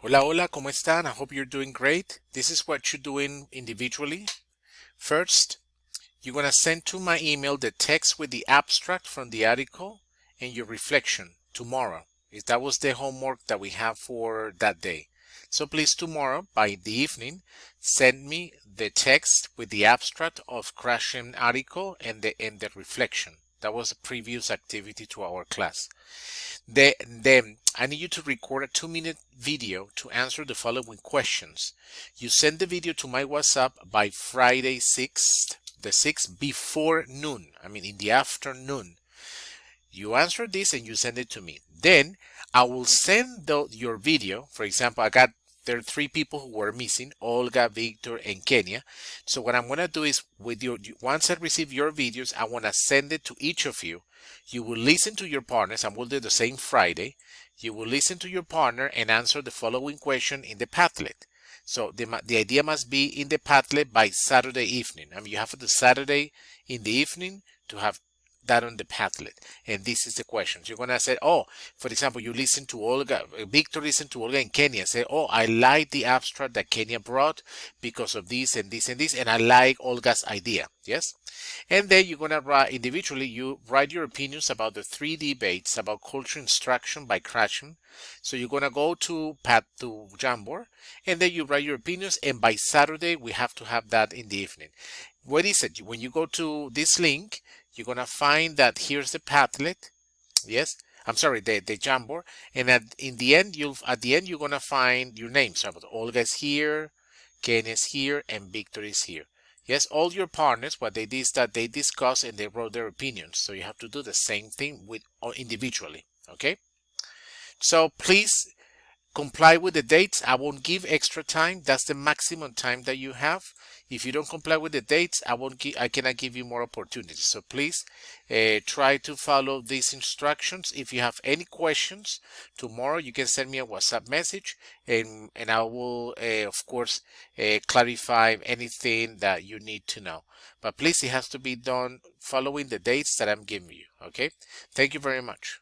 Hola, hola, ¿cómo están? I hope you're doing great. This is what you're doing individually. First, you're going to send to my email the text with the abstract from the article and your reflection tomorrow. If that was the homework that we have for that day. So please tomorrow, by the evening, send me the text with the abstract of Crashing article and the reflection. That was a previous activity to our class. Then I need you to record a 2-minute video to answer the following questions. You send the video to my WhatsApp by Friday 6th, the 6th before noon. I mean in the afternoon. You answer this and you send it to me. Then I will send your video. For example, there are 3 people who were missing, Olga, Victor, and Kenya. So what I'm going to do is once I receive your videos, I want to send it to each of you. You will listen to your partners, and we'll do the same Friday. You will listen to your partner and answer the following question in the Padlet. So the idea must be in the Padlet by Saturday evening. I mean, you have to Saturday in the evening to have that on the Padlet. And this is the questions. You're going to say, oh, for example, you listen to Olga, Victor listened to Olga and Kenya. Say, oh, I like the abstract that Kenya brought because of this and this and this, and I like Olga's idea. Yes? And then you're going to write individually, you write your opinions about the 3 debates about culture instruction by Krashen. So you're going to go to Jamboard, and then you write your opinions, and by Saturday, we have to have that in the evening. What is it? When you go to this link, you're going to find that here's the Padlet. Yes, I'm sorry, the Jamboard. And at the end, you're going to find your names. So Olga is here, Ken is here, and Victor is here. Yes, all your partners, what they did is that they discussed and they wrote their opinions. So you have to do the same thing with individually. Okay. So please comply with the dates. I won't give extra time. That's the maximum time that you have. If you don't comply with the dates, I cannot give you more opportunities. So please try to follow these instructions. If you have any questions tomorrow, you can send me a WhatsApp message, and I will of course clarify anything that you need to know. But please, it has to be done following the dates that I'm giving you. Okay. Thank you very much.